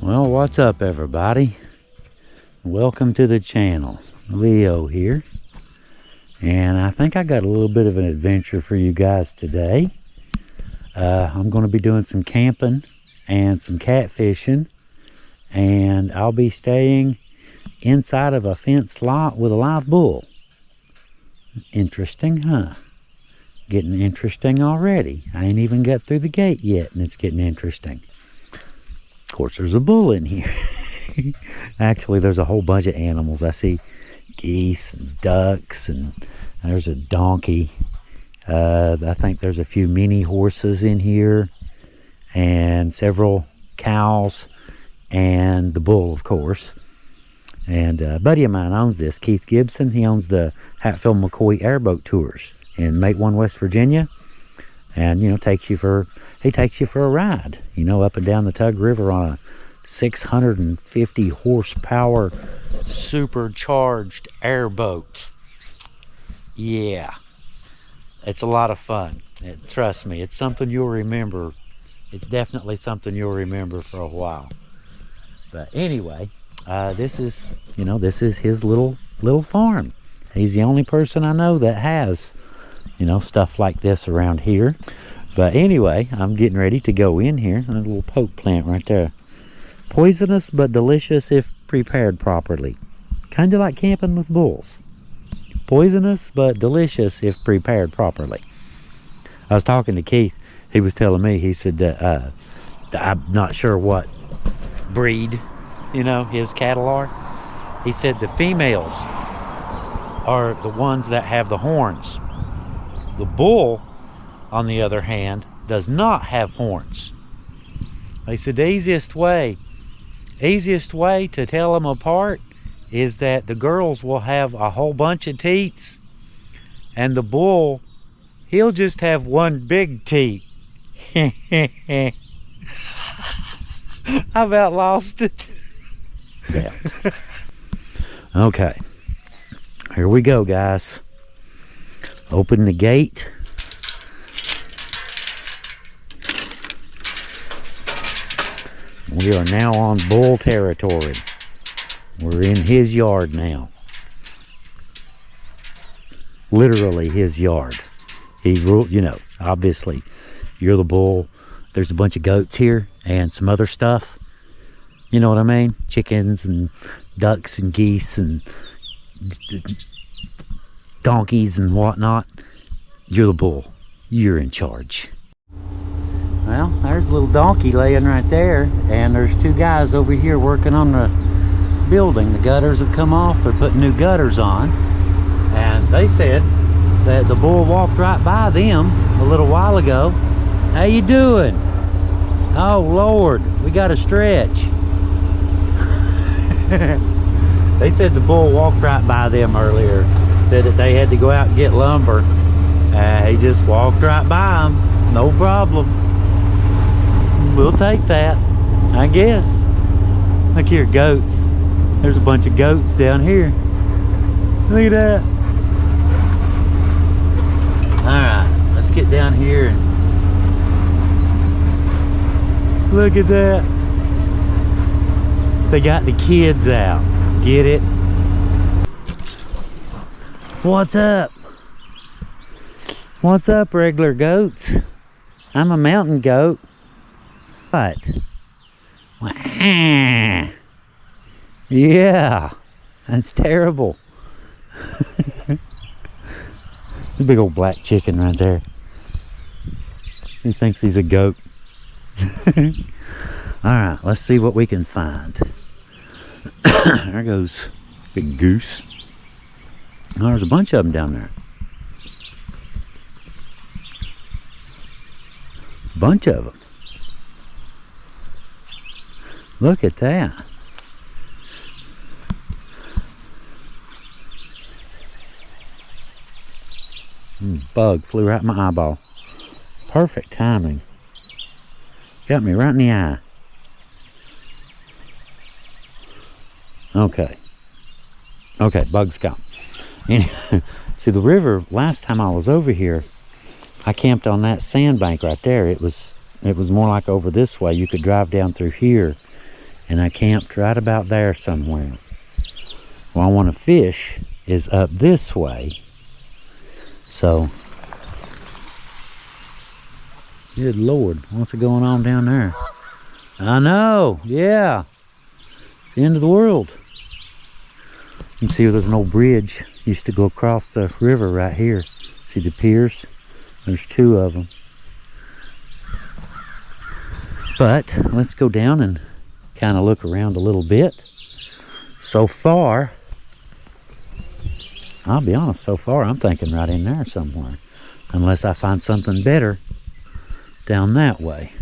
Well, what's up everybody? Welcome to the channel. Leo here. And I think I got a little bit of an adventure for you guys today. I'm going to be doing some camping and some catfishing. And I'll be staying inside of a fenced lot with a live bull. Interesting, huh? Getting interesting already. I ain't even got through the gate yet and it's getting interesting. Of course, there's a bull in here. Actually, there's a whole bunch of animals. I see geese and ducks, and there's a donkey. I think there's a few mini horses in here, and several cows, and the bull, of course. And a buddy of mine owns this, Keith Gibson. He owns the Hatfield-McCoy airboat tours in Matewan, West Virginia. And, you know, he takes you for a ride, you know, up and down the Tug River on a 650 horsepower supercharged airboat. Yeah, it's a lot of fun. Trust me, it's something you'll remember. It's definitely something you'll remember for a while. But anyway, this is his little farm. He's the only person I know that has, you know, stuff like this around here. But anyway, I'm getting ready to go in here. A little poke plant right there. Poisonous but delicious if prepared properly. Kind of like camping with bulls. Poisonous but delicious if prepared properly. I was talking to Keith. He was telling me, he said that I'm not sure what breed, you know, his cattle are. He said the females are the ones that have the horns. The bull, on the other hand, does not have horns. He said the easiest way to tell them apart is that the girls will have a whole bunch of teats, and the bull, he'll just have one big teat. I about lost it. Yeah. Okay. Here we go, guys. Open the gate. We are now on bull territory. We're in his yard now. Literally his yard. He rules, you know, obviously you're the bull. There's a bunch of goats here and some other stuff. You know what I mean? Chickens and ducks and geese and donkeys and whatnot. You're the bull. You're in charge. Well, there's a little donkey laying right there, and there's two guys over here working on the building. The gutters have come off. They're putting new gutters on, and they said that the bull walked right by them a little while ago. How you doing? Oh Lord, we got to stretch. They said the bull walked right by them earlier. Said that they had to go out and get lumber. He just walked right by them, no problem. We'll take that, I guess. Look here, goats. There's a bunch of goats down here. Look at that. Alright, let's get down here and look at that. They got the kids out. Get it? What's up? What's up, regular goats? I'm a mountain goat. What? Yeah, that's terrible. The big old black chicken right there. He thinks he's a goat. Alright, let's see what we can find. There goes big goose. Oh, there's a bunch of them down there. Bunch of them. Look at that. Bug flew right in my eyeball. Perfect timing. Got me right in the eye. Okay. Okay, bug's gone. See, the river, last time I was over here, I camped on that sandbank right there. It was more like over this way. You could drive down through here And I camped right about there somewhere. Where I want to fish is up this way. So, good Lord, what's going on down there? I know, yeah. It's the end of the world. You can see there's an old bridge. Used to go across the river right here. See the piers? There's two of them. But let's go down and kind of look around a little bit. So far, I'll be honest, so far I'm thinking right in there somewhere. Unless I find something better down that way.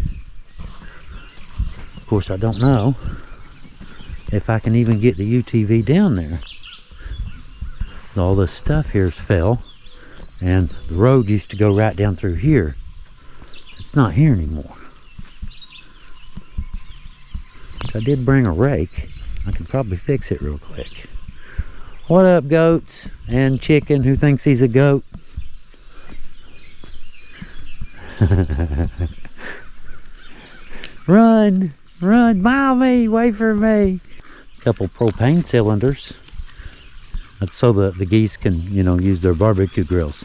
Of course, I don't know if I can even get the UTV down there. All this stuff here's fell, and the road used to go right down through here. It's not here anymore. I did bring a rake. I could probably fix it real quick. What up, goats and chicken who thinks he's a goat? Run, run, mommy, wait for me. Couple propane cylinders. That's so the geese can, you know, use their barbecue grills.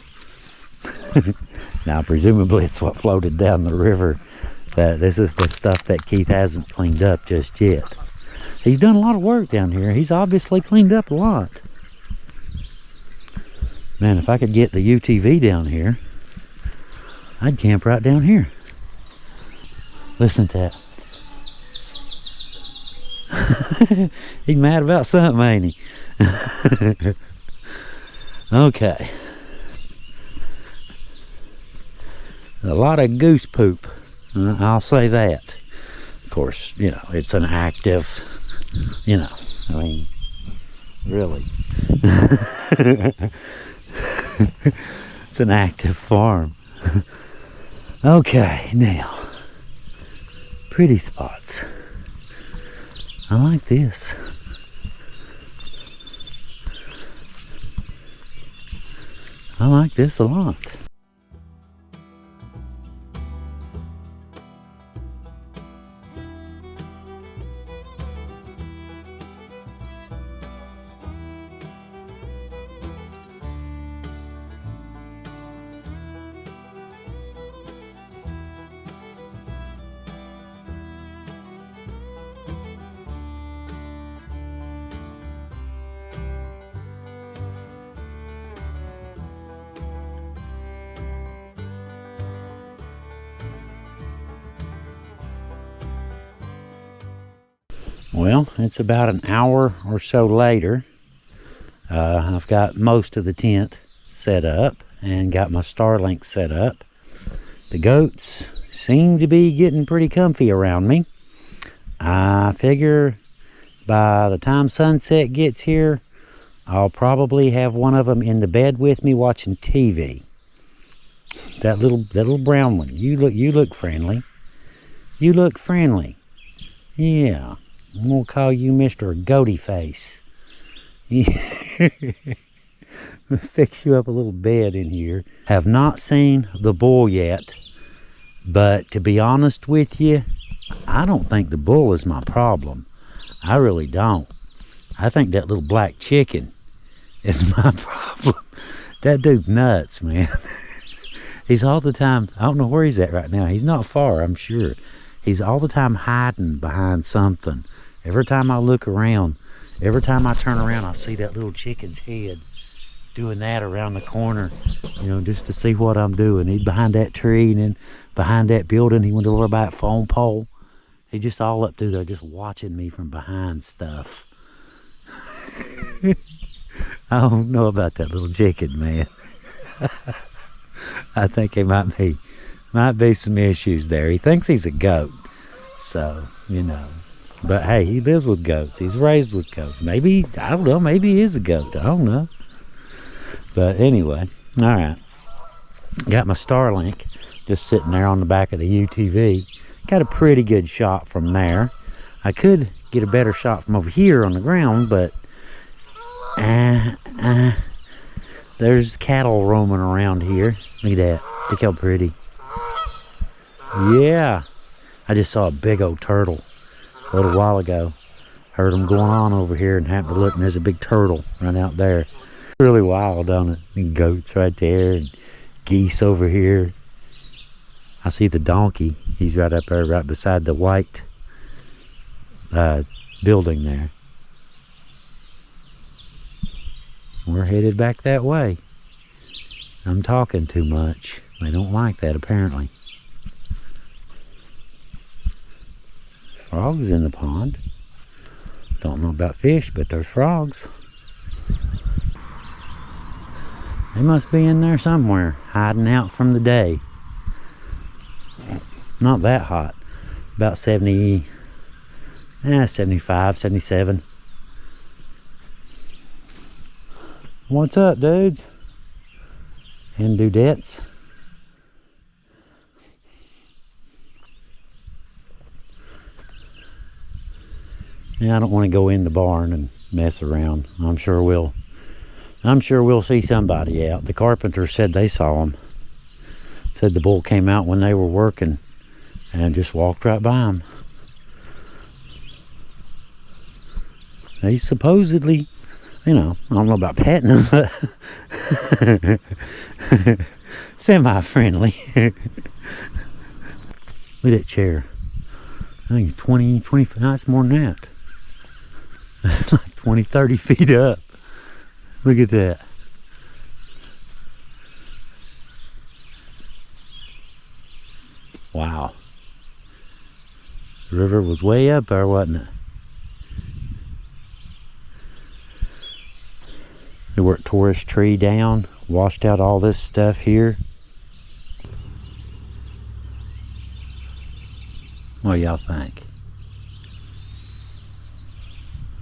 Now, presumably it's what floated down the river. That this is the stuff that Keith hasn't cleaned up just yet. He's done a lot of work down here. He's obviously cleaned up a lot. Man, if I could get the UTV down here, I'd camp right down here. Listen to that. He's mad about something, ain't he? Okay. A lot of goose poop. I'll say that. Of course, you know, it's an active, you know, I mean, really. It's an active farm. Okay, now, pretty spots. I like this. I like this a lot. Well, it's about an hour or so later. I've got most of the tent set up and got my Starlink set up. The goats seem to be getting pretty comfy around me. I figure by the time sunset gets here, I'll probably have one of them in the bed with me watching TV. That little brown one. You look friendly. You look friendly. Yeah. I'm gonna call you Mr. Goaty Face. Fix you up a little bed in here. Have not seen the bull yet, but to be honest with you, I don't think the bull is my problem. I really don't. I think that little black chicken is my problem. That dude's nuts, man. He's all the time, I don't know where he's at right now. He's not far, I'm sure. He's all the time hiding behind something. Every time I look around, every time I turn around, I see that little chicken's head doing that around the corner, you know, just to see what I'm doing. He's behind that tree and then behind that building. He went over by that phone pole. He's just all up through there, just watching me from behind stuff. I don't know about that little chicken, man. I think he might be some issues there. He thinks he's a goat, so, you know. But hey, he lives with goats. He's raised with goats. Maybe, I don't know, maybe he is a goat. I don't know. But anyway, all right. Got my Starlink just sitting there on the back of the UTV. Got a pretty good shot from there. I could get a better shot from over here on the ground, but there's cattle roaming around here. Look at that. Look how pretty. Yeah. I just saw a big old turtle. a little while ago. Heard them going on over here and happened to look, and there's a big turtle right out there. Really wild, don't it? And goats right there, and geese over here. I see the donkey. He's right up there, right beside the white building there. We're headed back that way. I'm talking too much. They don't like that, apparently. Frogs in the pond. Don't know about fish, but there's frogs. They must be in there somewhere, hiding out from the day. Not that hot. About 70, 75, 77. What's up, dudes and dudettes? Yeah, I don't want to go in the barn and mess around. I'm sure we'll see somebody out. The carpenter said they saw him. Said the bull came out when they were working and just walked right by him. They supposedly, you know, I don't know about petting them, but semi-friendly. Look at that chair. I think it's 20, no, it's more than that. It's like 20, 30 feet up. Look at that. Wow. The river was way up there, wasn't it? They worked tourist tree down, washed out all this stuff here. What do y'all think?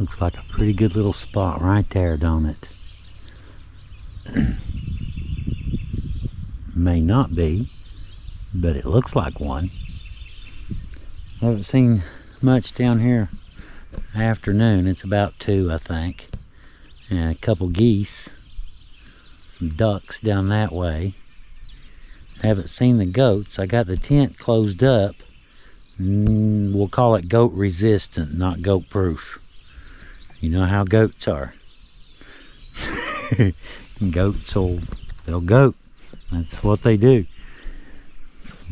Looks like a pretty good little spot right there, don't it? May not be, but it looks like one. Haven't seen much down here afternoon. It's about 2, I think. And a couple geese, some ducks down that way. Haven't seen the goats. I got the tent closed up. We'll call it goat resistant, not goat proof. You know how goats are. Goats they'll goat. That's what they do.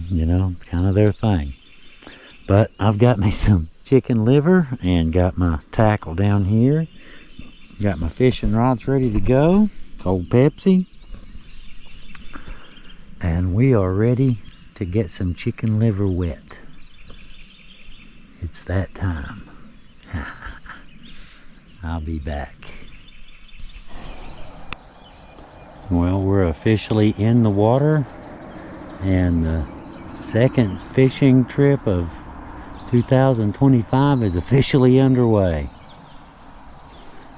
You know, it's kind of their thing. But I've got me some chicken liver and got my tackle down here. Got my fishing rods ready to go. Cold Pepsi. And we are ready to get some chicken liver wet. It's that time. I'll be back. Well, we're officially in the water, and the second fishing trip of 2025 is officially underway.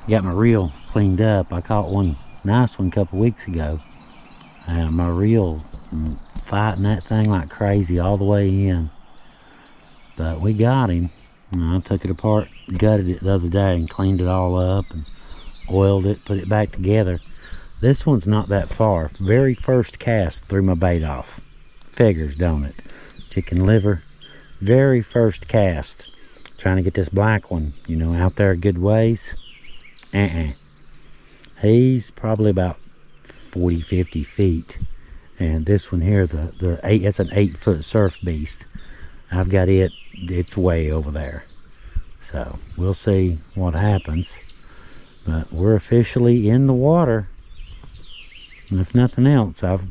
Got my reel cleaned up. I caught one nice one a couple weeks ago. My reel fighting that thing like crazy all the way in. But we got him. I took it apart, gutted it the other day and cleaned it all up and oiled it, put it back together. This one's not that far. Very first cast threw my bait off. Figures, don't it? Chicken liver. Very first cast. Trying to get this black one, you know, out there a good ways. He's probably about 40, 50 feet. And this one here, that's an 8-foot surf beast. I've got it's way over there. So we'll see what happens. But we're officially in the water. And if nothing else, I've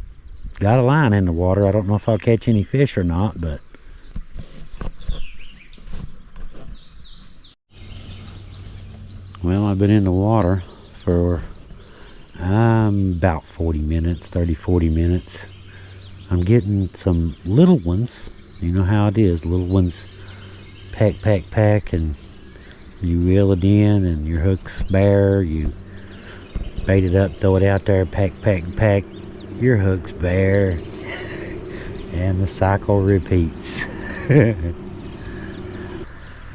got a line in the water. I don't know if I'll catch any fish or not, but well, I've been in the water for about 40 minutes, 30, 40 minutes. I'm getting some little ones. You know how it is. Little ones peck, and you reel it in, and your hook's bare. You bait it up, throw it out there, peck. Your hook's bare. And the cycle repeats.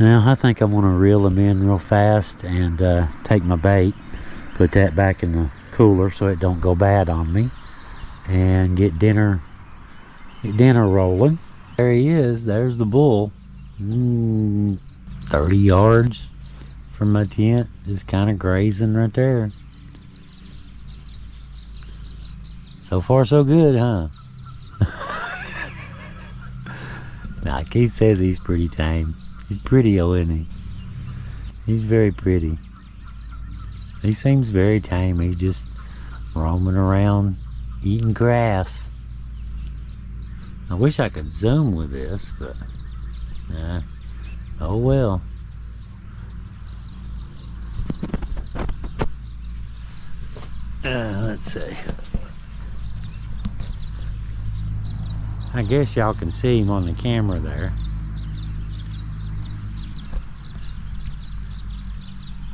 Now, I think I'm going to reel them in real fast and take my bait, put that back in the cooler so it don't go bad on me, and get dinner rolling. There he is. There's the bull. 30 yards from my tent, just kind of grazing right there. So far so good, huh? Nah, Keith says he's pretty tame. He's pretty, isn't he? He's very pretty. He seems very tame. He's just roaming around eating grass. I wish I could zoom with this, but oh well. Let's see. I guess y'all can see him on the camera there.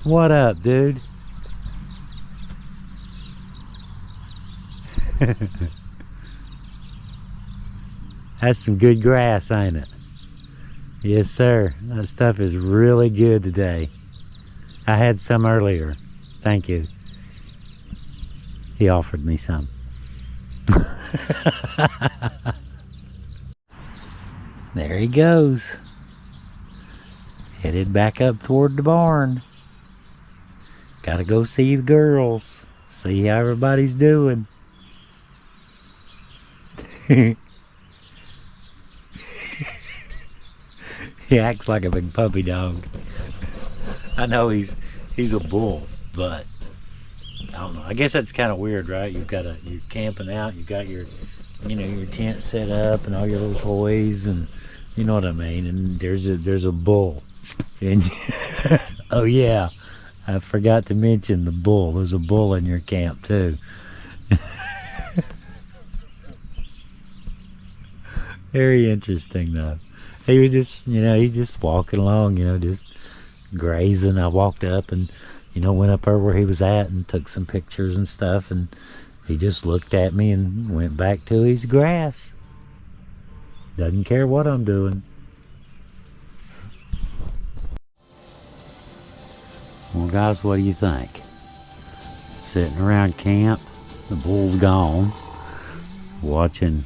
What up, dude? That's some good grass, ain't it? Yes, sir. That stuff is really good today. I had some earlier. Thank you. He offered me some. There he goes. Headed back up toward the barn. Gotta go see the girls. See how everybody's doing. He acts like a big puppy dog. I know he's a bull, but I don't know. I guess that's kind of weird, right? You're camping out. You've got your tent set up and all your little toys, and you know what I mean. And there's a bull, and oh yeah, I forgot to mention the bull. There's a bull in your camp too. Very interesting though. He was just, he's just walking along, just grazing. I walked up and, went up over where he was at and took some pictures and stuff. And he just looked at me and went back to his grass. Doesn't care what I'm doing. Well, guys, what do you think? Sitting around camp, the bull's gone, watching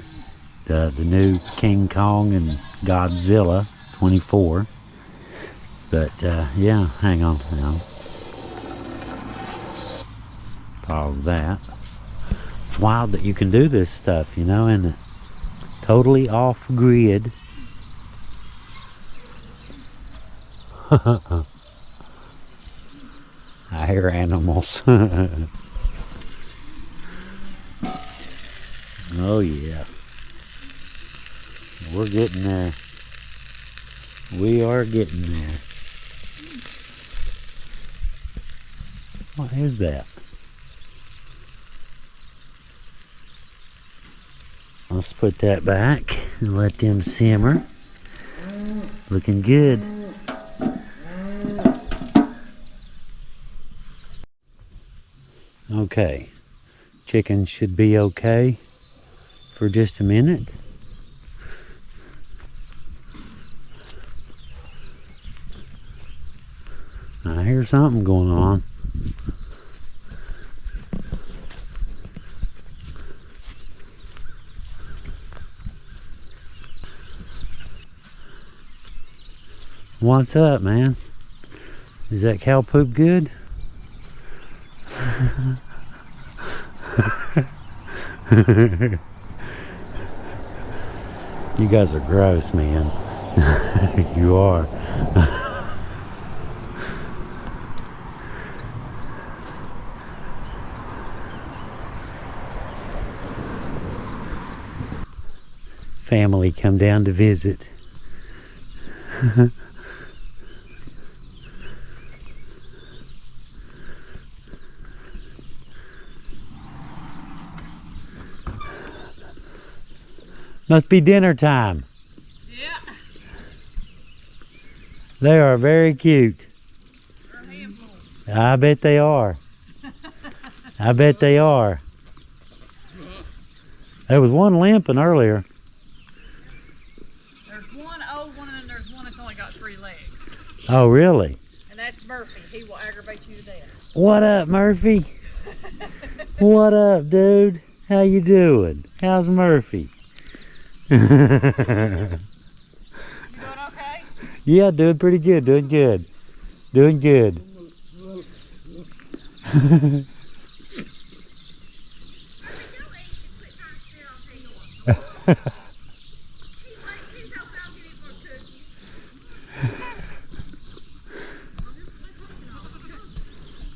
the new King Kong and Godzilla 24. But yeah, hang on. Pause that. It's wild that you can do this stuff, isn't it? Totally off grid. I hear animals. Oh yeah. We're getting there. We are getting there. What is that? Let's put that back and let them simmer. Looking good. Okay. Chicken should be okay for just a minute. I hear something going on. What's up, man? Is that cow poop good? You guys are gross, man. You are. Family come down to visit. Must be dinner time. Yeah. They are very cute. They're a handful. I bet they are. I bet they are. There was one limping earlier. There's one old one and then there's one that's only got 3 legs. Oh, really? And that's Murphy. He will aggravate you to death. What up, Murphy? What up, dude? How you doing? How's Murphy? You doing okay? Yeah, doing pretty good, doing good. Doing good.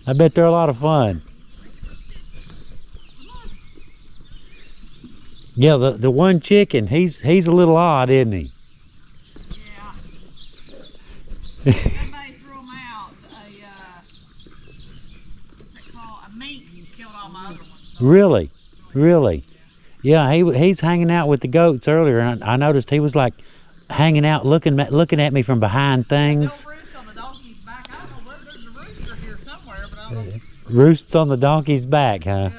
I bet they're a lot of fun. Yeah, the one chicken, he's a little odd, isn't he? Yeah. Somebody threw them out. What's it called? A mink killed all my other ones. So Really? Really? Yeah, he's hanging out with the goats earlier, and I noticed he was like hanging out, looking at me from behind things. they'll roost on the donkey's back. I don't know whether there's a rooster here somewhere, but I don't know. Roosts on the donkey's back, huh?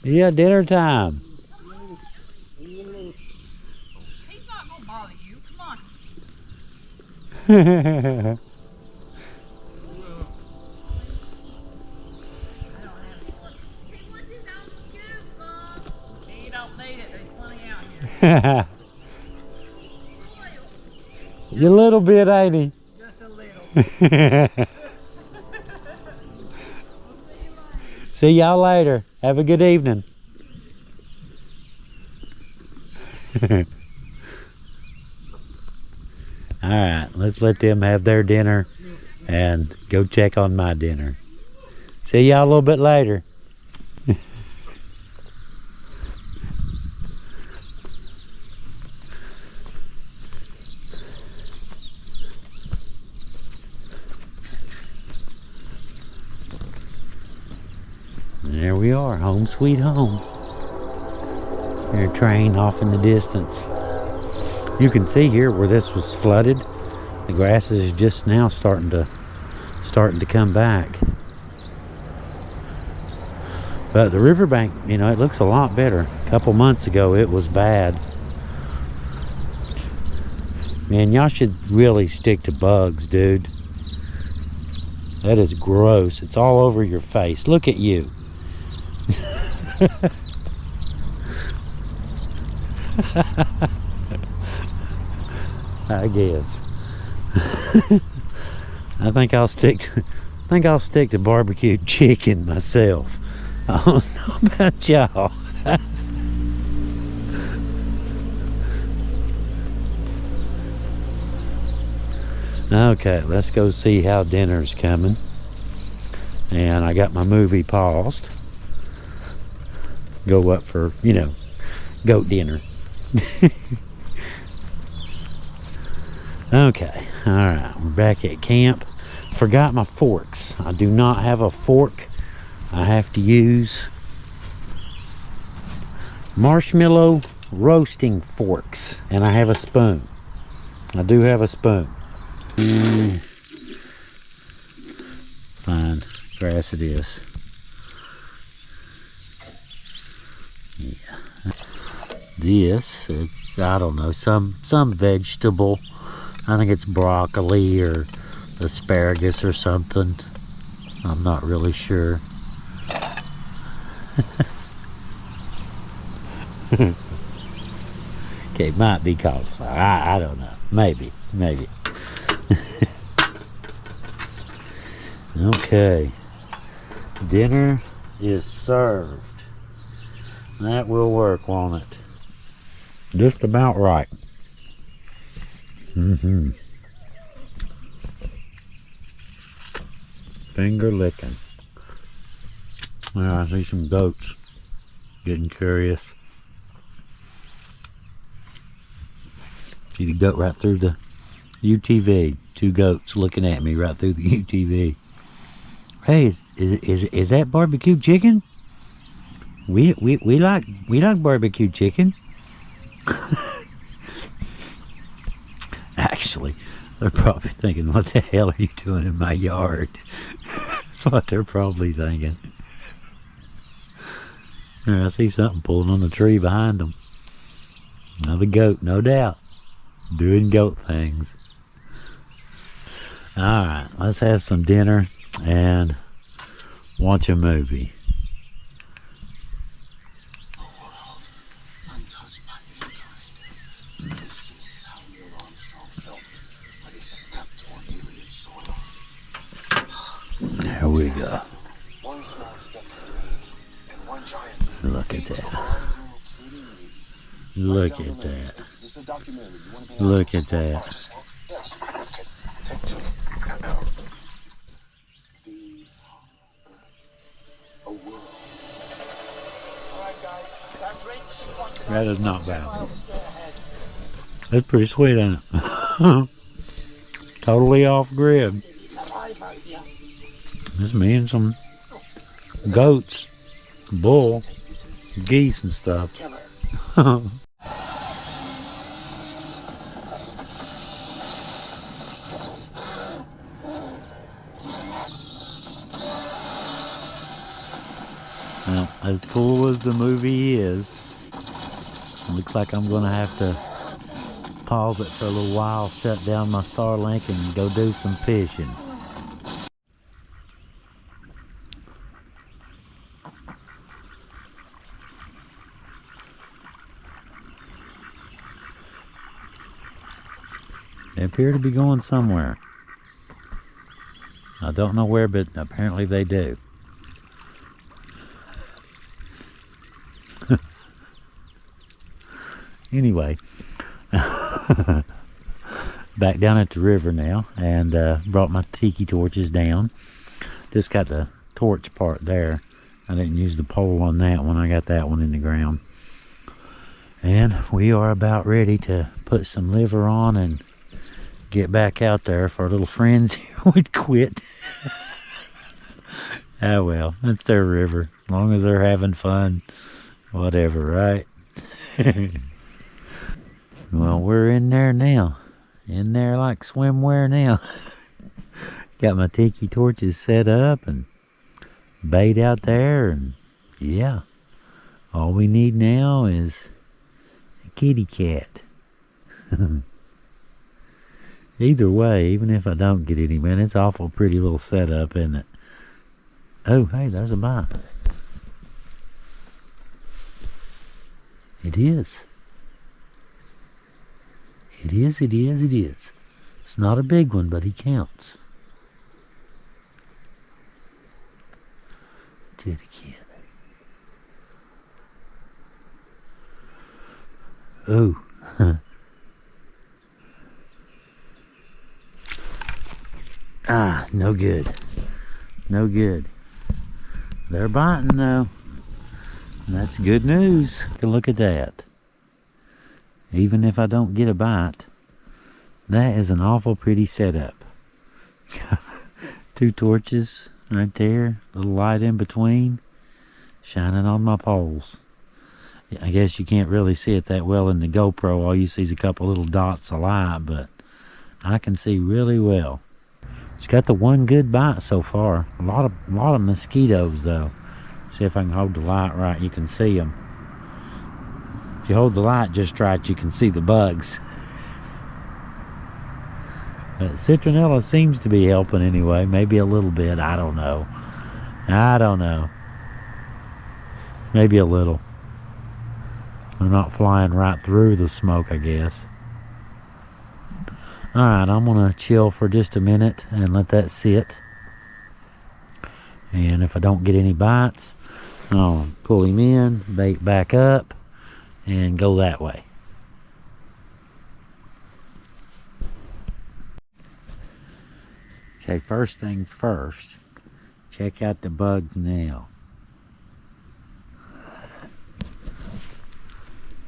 Yeah, dinner time. He's not gonna bother you. Come on. He don't need it. There's plenty out here. You little bit, ain't he? Just a little. See y'all later. Have a good evening. All right, let's let them have their dinner and go check on my dinner. See y'all a little bit later. There we are, home sweet home. There's a train off in the distance. You can see here where this was flooded. The grass is just now starting to come back. But the riverbank, you know, it looks a lot better. A couple months ago it was bad. Man, y'all should really stick to bugs, dude. That is gross. It's all over your face. Look at you. I guess. I think I'll stick to barbecued chicken myself. I don't know about y'all. Okay, let's go see how dinner's coming. And I got my movie paused. Go up for, you know, goat dinner. Okay, all right, we're back at camp. Forgot my forks. I do not have a fork. I have to use marshmallow roasting forks, and I have a spoon. I do have a spoon. Fine, grass it is. Yeah. This, it's, I don't know, some vegetable. I think it's broccoli or asparagus or something. I'm not really sure. Okay, might be cauliflower. I don't know. Maybe. Okay. Dinner is served. That will work, won't it? Just about right. Finger licking. Well, I see some goats getting curious. See the goat right through the UTV. Two goats looking at me right through the UTV. Hey, is that barbecue chicken? We like barbecue chicken. Actually, they're probably thinking, what the hell are you doing in my yard? That's what they're probably thinking. There, I see something pulling on the tree behind them. Another goat, no doubt. Doing goat things. Alright, let's have some dinner and watch a movie. go. One small step for me, and one giant leap. Look at that. Are you kidding me? Look at that. It's a documentary. You want to be Look at that. Yes. Okay. Take two. Now, the a world. All right, guys. That ridge you pointed out That is not 2 bad. miles straight ahead. That's pretty sweet, ain't it? Totally off grid. Alive out here. Just me and some goats, bull, geese and stuff. Killer. Well, as cool as the movie is, it looks like I'm gonna have to pause it for a little while, shut down my Starlink and go do some fishing. They appear to be going somewhere. I don't know where, but apparently they do. Anyway, back down at the river now, and brought my tiki torches down. Just got the torch part there. I didn't use the pole on that one. I got that one in the ground. And we are about ready to put some liver on and get back out there if our little friends here would quit. Ah well, it's their river. As long as they're having fun, whatever, right? Well, we're in there now. In there like swimwear now. Got my tiki torches set up and bait out there, and yeah. All we need now is a kitty cat. Either way, even if I don't get any, man, it's awful pretty little setup, isn't it? Oh, hey, there's a bite. It is. It is, it is, it is. It's not a big one, but he counts. Do it again. Oh. Ah, no good. No good. They're biting though. That's good news. Look at that. Even if I don't get a bite, that is an awful pretty setup. 2 torches right there, little light in between, shining on my poles. I guess you can't really see it that well in the GoPro. All you see is a couple little dots of light, but I can see really well. It's got the one good bite so far. A lot of mosquitoes though. See if I can hold the light right. You can see them. If you hold the light just right, you can see the bugs. Citronella seems to be helping anyway. Maybe a little bit. I don't know. I don't know. Maybe a little. They're not flying right through the smoke, I guess. Alright, I'm going to chill for just a minute and let that sit. And if I don't get any bites, I'll pull him in, bait back up, and go that way. Okay, first thing first, check out the bugs now.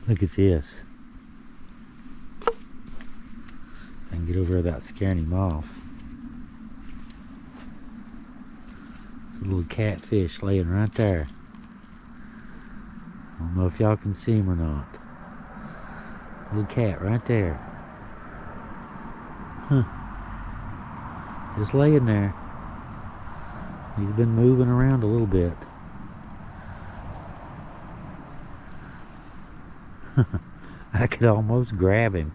Look at this. I can get over there without scaring him off. It's a little catfish laying right there. I don't know if y'all can see him or not. Little cat right there. Huh. Just laying there. He's been moving around a little bit. I could almost grab him.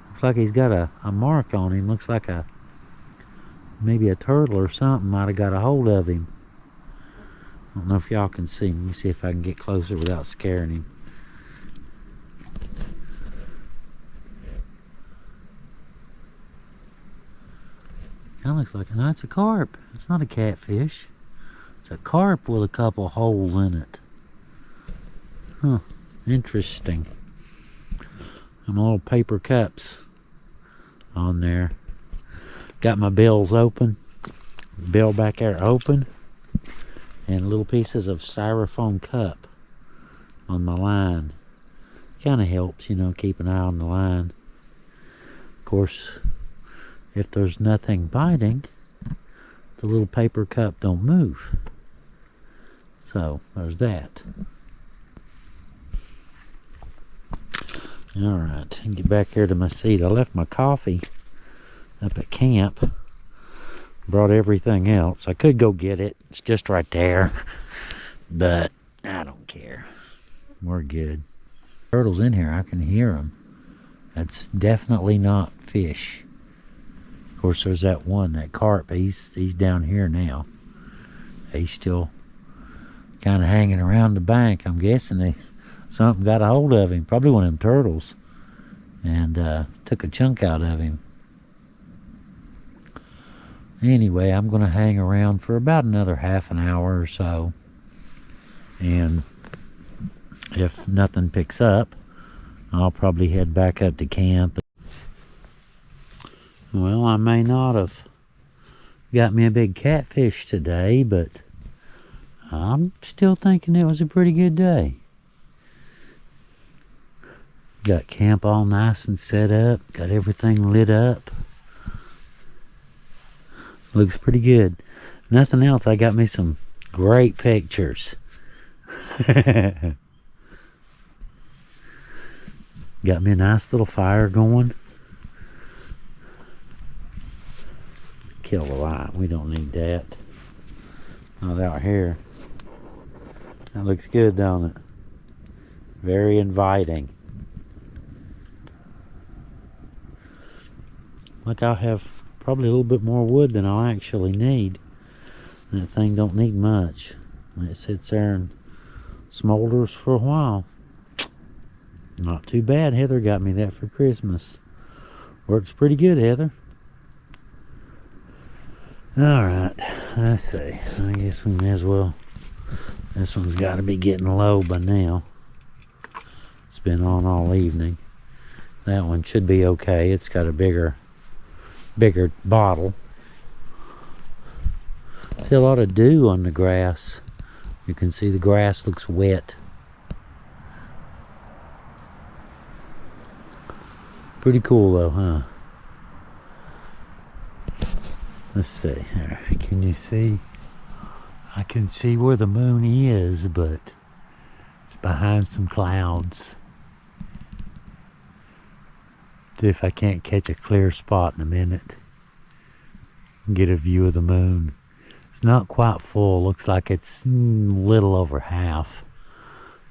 Looks like he's got a mark on him. Looks like maybe a turtle or something might have got a hold of him. I don't know if y'all can see him. Let me see if I can get closer without scaring him. Kind of looks like no, it's a carp. It's not a catfish. It's a carp with a couple holes in it. Huh, interesting. Some little paper cups on there. Got my bills open. Bill back there open. And little pieces of styrofoam cup on my line. Kind of helps, you know, keep an eye on the line. Of course, if there's nothing biting, the little paper cup don't move. So there's that. All right, get back here to my seat. I left my coffee up at camp. Brought everything else. I could go get it. It's just right there. But I don't care. We're good. Turtles in here. I can hear them. That's definitely not fish. Of course, there's that one, that carp. He's down here now. He's still kind of hanging around the bank. I'm guessing something got a hold of him. Probably one of them turtles. And took a chunk out of him. Anyway, I'm going to hang around for about another half an hour or so. And if nothing picks up, I'll probably head back up to camp. Well, I may not have got me a big catfish today, but I'm still thinking it was a pretty good day. Got camp all nice and set up. Got everything lit up. Looks pretty good. Nothing else, I got me some great pictures. Got me a nice little fire going. Kill the light, we don't need that. Not out here. That looks good, don't it? Very inviting. Look, I'll have probably a little bit more wood than I'll actually need. That thing don't need much. It sits there and smolders for a while. Not too bad. Heather got me that for Christmas. Works pretty good, Heather. Alright, let's see. I guess we may as well. This one's got to be getting low by now. It's been on all evening. That one should be okay. It's got a bigger bottle. See a lot of dew on the grass. You can see the grass looks wet. Pretty cool though, huh? Let's see. Can you see? I can see where the moon is, but it's behind some clouds. See if I can't catch a clear spot in a minute. Get a view of the moon. It's not quite full. Looks like it's a little over half.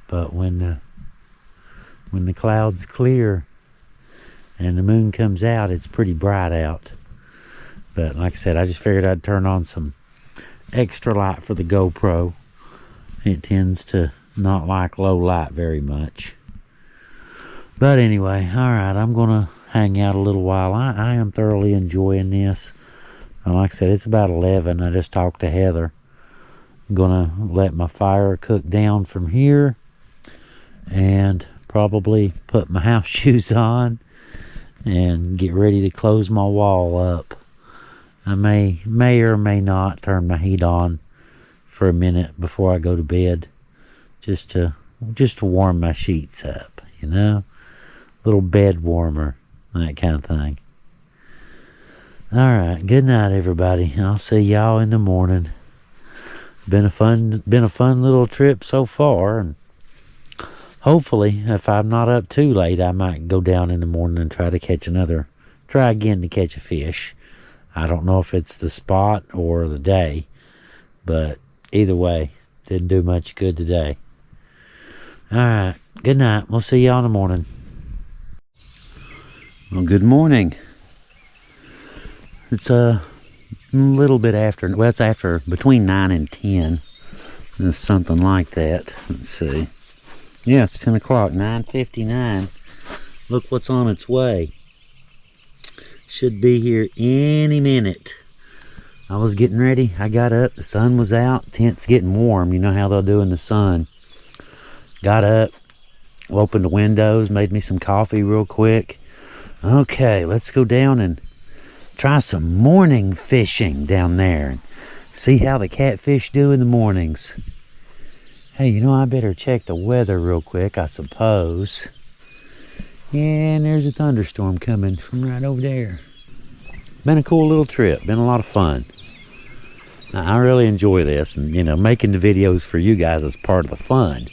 But when the clouds clear and the moon comes out, it's pretty bright out. But like I said, I just figured I'd turn on some extra light for the GoPro. It tends to not like low light very much. But anyway, alright, I'm going to hang out a little while. I am thoroughly enjoying this. Like I said, it's about 11. I just talked to Heather. I'm going to let my fire cook down from here. And probably put my house shoes on. And get ready to close my wall up. I may or may not turn my heat on for a minute before I go to bed. Just to warm my sheets up, you know? Little bed warmer, that kind of thing. Alright, good night everybody. I'll see y'all in the morning. Been a fun little trip so far, and hopefully if I'm not up too late, I might go down in the morning and try again to catch a fish. I don't know if it's the spot or the day, but either way, didn't do much good today. Alright, good night. We'll see y'all in the morning. Well, good morning. It's a little bit after, well, it's after between 9 and 10. Something like that. Let's see. Yeah, it's 10 o'clock, 9:59. Look what's on its way. Should be here any minute. I was getting ready. I got up. The sun was out. Tent's getting warm. You know how they'll do in the sun. Got up. Opened the windows. Made me some coffee real quick. Okay, let's go down and try some morning fishing down there. And see how the catfish do in the mornings. Hey, you know, I better check the weather real quick, I suppose. Yeah, and there's a thunderstorm coming from right over there. Been a cool little trip. Been a lot of fun. I really enjoy this, and you know, making the videos for you guys is part of the fun.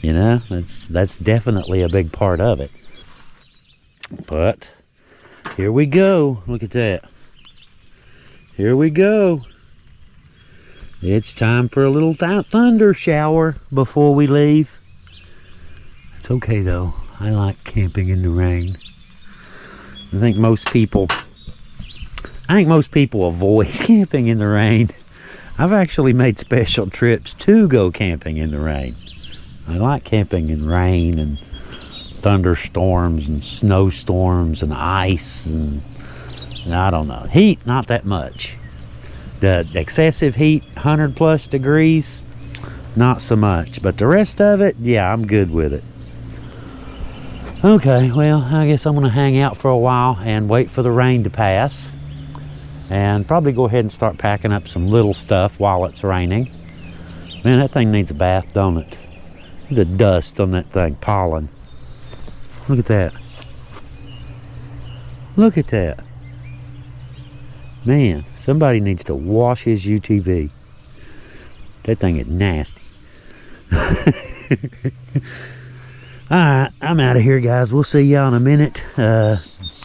You know, that's definitely a big part of it. But here we go. Look at that. Here we go. It's time for a little thunder shower before we leave. It's okay though. I like camping in the rain. I think most people avoid camping in the rain. I've actually made special trips to go camping in the rain. I like camping in rain and thunderstorms and snowstorms and ice and I don't know. Heat, not that much. The excessive heat, 100 plus degrees, not so much. But the rest of it, yeah, I'm good with it. Okay, well, I guess I'm going to hang out for a while and wait for the rain to pass. And probably go ahead and start packing up some little stuff while it's raining. Man, that thing needs a bath, don't it? The dust on that thing, pollen. Look at that. Look at that. Man, somebody needs to wash his UTV. That thing is nasty. Alright, I'm out of here, guys. We'll see y'all in a minute.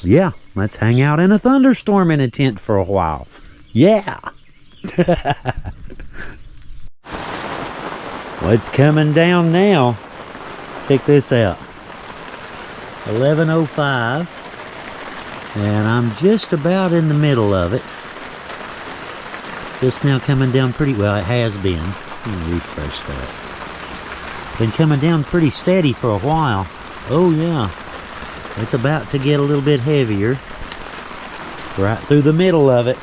Yeah, let's hang out in a thunderstorm in a tent for a while. Yeah. What's coming down now? Check this out. 11:05. And I'm just about in the middle of it. Just now coming down pretty well. It has been. Let me refresh that. Been coming down pretty steady for a while. Oh yeah. It's about to get a little bit heavier. Right through the middle of it.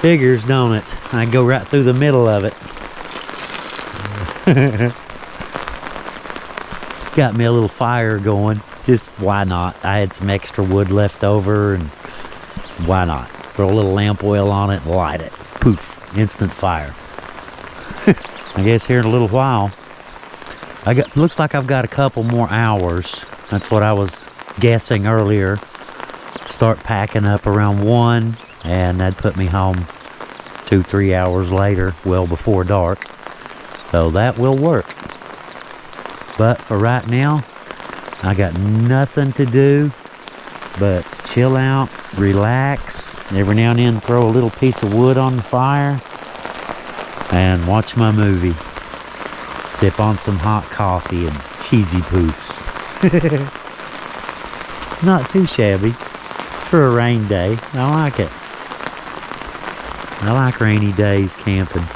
Figures, don't it? I go right through the middle of it. Got me a little fire going. Just why not? I had some extra wood left over and why not? Throw a little lamp oil on it and light it. Poof, instant fire. I guess here in a little while, looks like I've got a couple more hours. That's what I was guessing earlier. Start packing up around 1 and that'd put me home 2-3 hours later, well before dark. So that will work. But for right now, I got nothing to do but chill out, relax, every now and then throw a little piece of wood on the fire and watch my movie. Sip on some hot coffee and cheesy poofs. Not too shabby for a rain day. I like it. I like rainy days camping.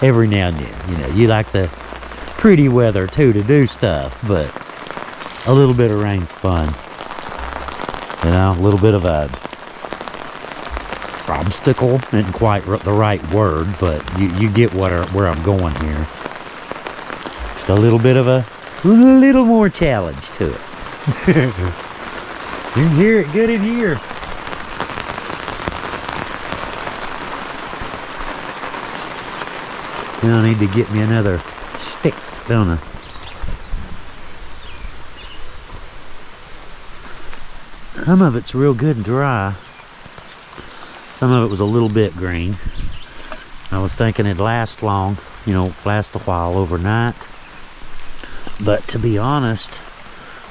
Every now and then, you know, you like the pretty weather too to do stuff, but a little bit of rain's fun. You know, a little bit of a obstacle isn't quite the right word, but you get where I'm going here. Just a little bit of a little more challenge to it. You can hear it good in here. Now I need to get me another stick, don't I? Some of it's real good and dry. Some of it was a little bit green. I was thinking it'd last long, you know, last a while overnight. But to be honest,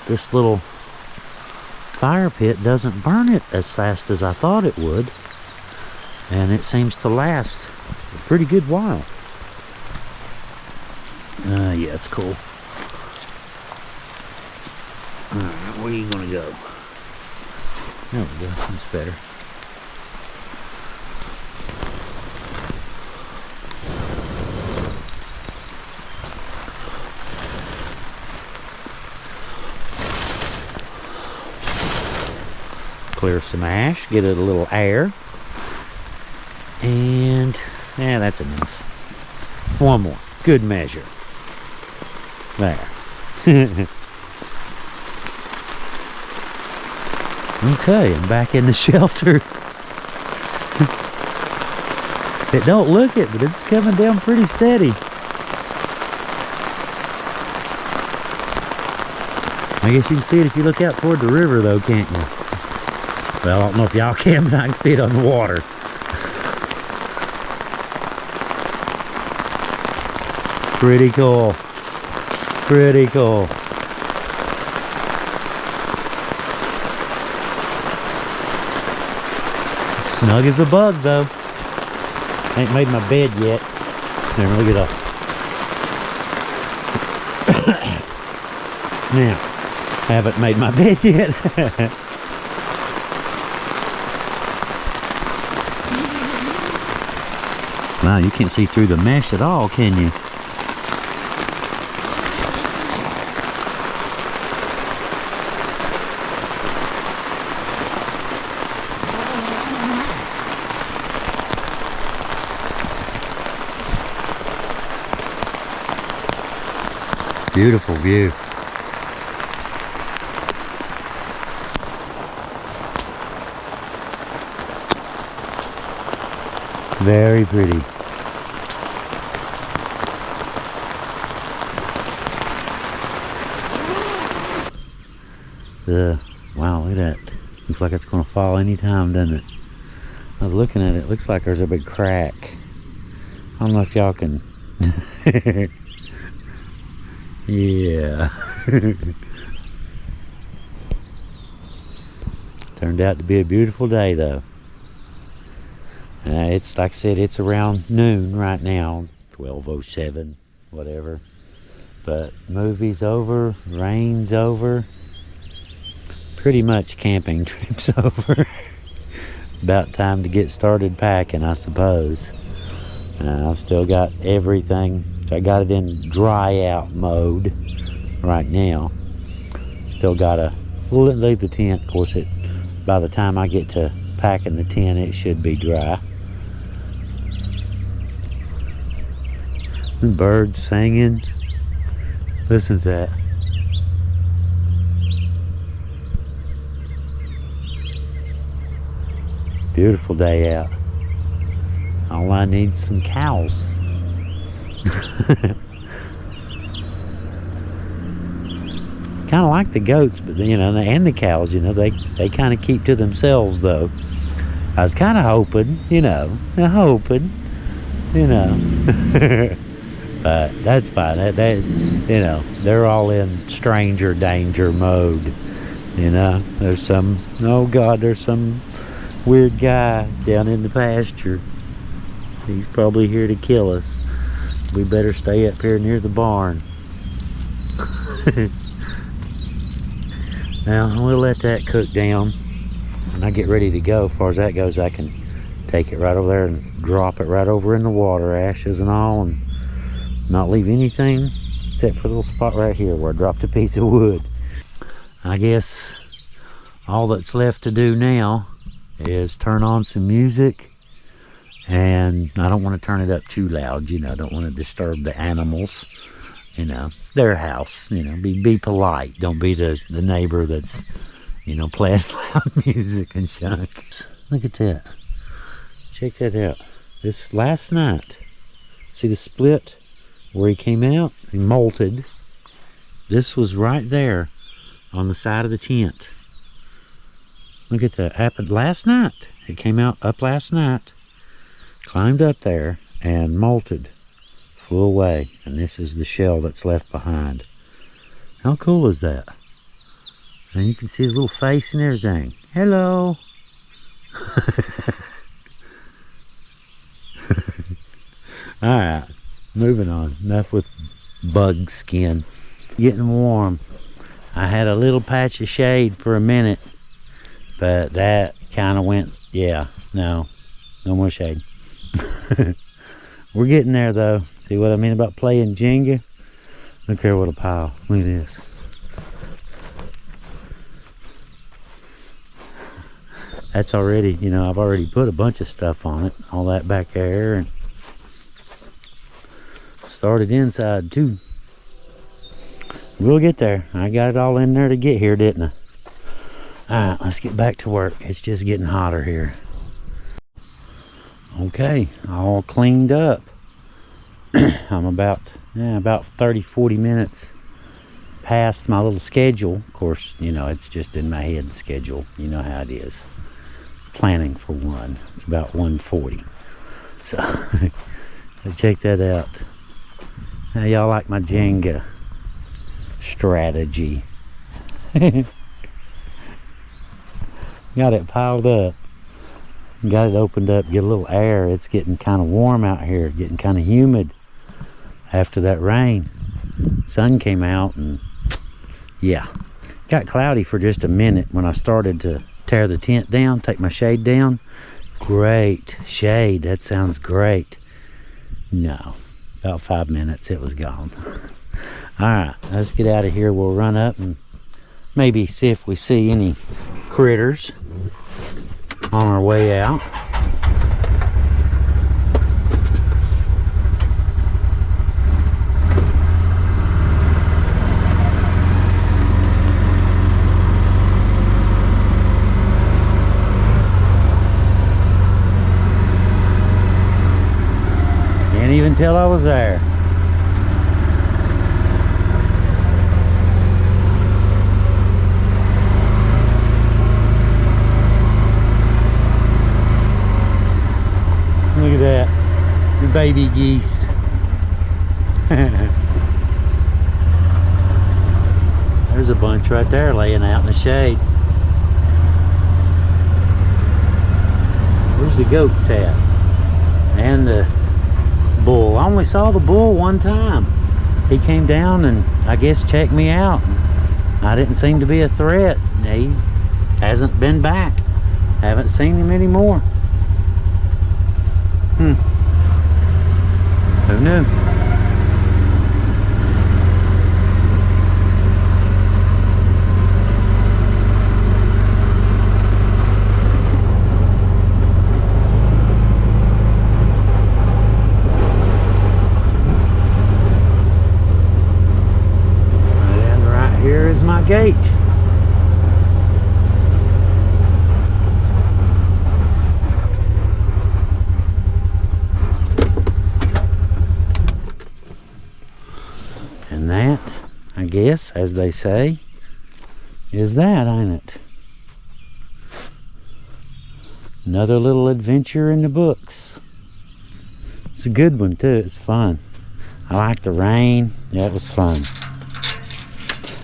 this little fire pit doesn't burn it as fast as I thought it would. And it seems to last a pretty good while. Yeah, it's cool. Alright, where are you gonna go? There we go, that's better. clear some ash, get it a little air. And yeah, that's enough. One more, good measure. There. Okay, I'm back in the shelter. It don't look it, but it's coming down pretty steady. I guess you can see it if you look out toward the river though, can't you? Well, I don't know if y'all can, but I can see it on the water. Pretty cool. Pretty cool. Snug as a bug though. Ain't made my bed yet. There, look at that. Now, haven't made my bed yet. Wow, you can't see through the mesh at all, can you? Beautiful view. Very pretty. Wow, look at that. Looks like it's going to fall anytime, doesn't it? I was looking at it. Looks like there's a big crack. I don't know if y'all can... Yeah. Turned out to be a beautiful day though. It's like I said, it's around noon right now, 12:07, whatever. But movie's over, rain's over, pretty much camping trip's over. About time to get started packing, I suppose. I've still got everything. I got it in dry out mode right now. Still gotta leave the tent. Of course, by the time I get to packing the tent, it should be dry. The birds singing. Listen to that. Beautiful day out. All I need is some cows. Kind of like the goats, but you know, and the cows, you know, they kind of keep to themselves though. I was kind of hoping, you know, but that's fine. They, you know, they're all in stranger danger mode. You know, there's some, oh God, there's some weird guy down in the pasture. He's probably here to kill us. We better stay up here near the barn. Now, we'll let that cook down. When I get ready to go, as far as that goes, I can take it right over there and drop it right over in the water, ashes and all, and not leave anything except for the little spot right here where I dropped a piece of wood. I guess all that's left to do now is turn on some music. And I don't want to turn it up too loud, you know, I don't want to disturb the animals. You know, it's their house, you know, be polite. Don't be the neighbor that's, you know, playing loud music and junk. Look at that. Check that out. This last night, see the split where he came out? He molted. This was right there on the side of the tent. Look at that. Happened last night. It came out up last night. Climbed up there and molted, flew away, and this is the shell that's left behind. How cool is that? And you can see his little face and everything. Hello. All right, moving on. Enough with bug skin. Getting warm. I had a little patch of shade for a minute, but that kind of went, yeah, no more shade. We're getting there though. See what I mean about playing Jenga? Look here, what a pile. Look at this. That's already, you know, I've already put a bunch of stuff on it. All that back there, and started inside too. We'll get there. I got it all in there to get here, didn't I? Alright, let's get back to work. It's just getting hotter here. Okay, all cleaned up. I'm about 30-40 minutes past my little schedule. Of course, you know, it's just in my head schedule. You know how it is. Planning for one. It's about 1:40. So check that out. How y'all like my Jenga strategy? Got it piled up. Got it opened up, get a little air. It's getting kind of warm out here, getting kind of humid after that rain. Sun came out, and yeah, got cloudy for just a minute when I started to tear the tent down, take my shade down. Great shade, that sounds great. No, about 5 minutes it was gone. All right, let's get out of here. We'll run up and maybe see if we see any critters on our way out. Can't even tell I was there. Look at that, the baby geese. There's a bunch right there laying out in the shade. Where's the goats at? And the bull. I only saw the bull one time. He came down and I guess checked me out. I didn't seem to be a threat. He hasn't been back. Haven't seen him anymore. Who knew? And right here is my gate. And that, I guess, as they say, is that, ain't it? Another little adventure in the books. It's a good one too, it's fun. I like the rain, yeah, it was fun.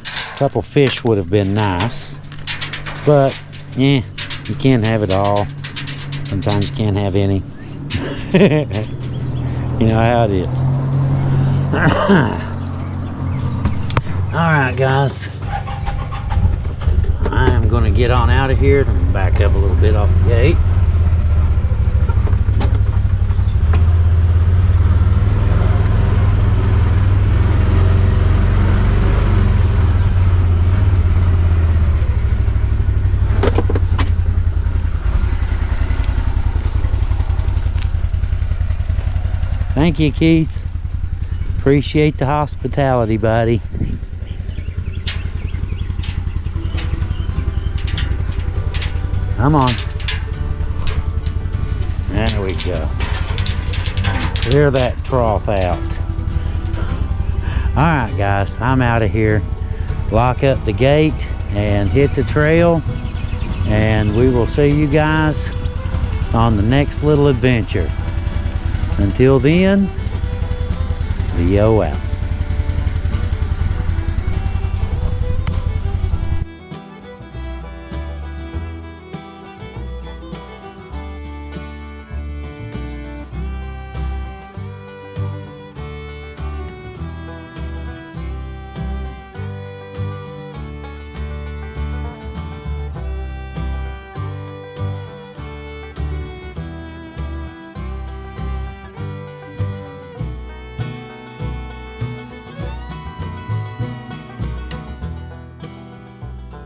A couple fish would have been nice, but yeah, you can't have it all. Sometimes you can't have any. You know how it is. Alright guys, I am going to get on out of here and back up a little bit off the gate. Thank you, Keith. Appreciate the hospitality, buddy. Come on. There we go. Clear that trough out. Alright guys, I'm out of here. Lock up the gate and hit the trail. And we will see you guys on the next little adventure. Until then, Leo out.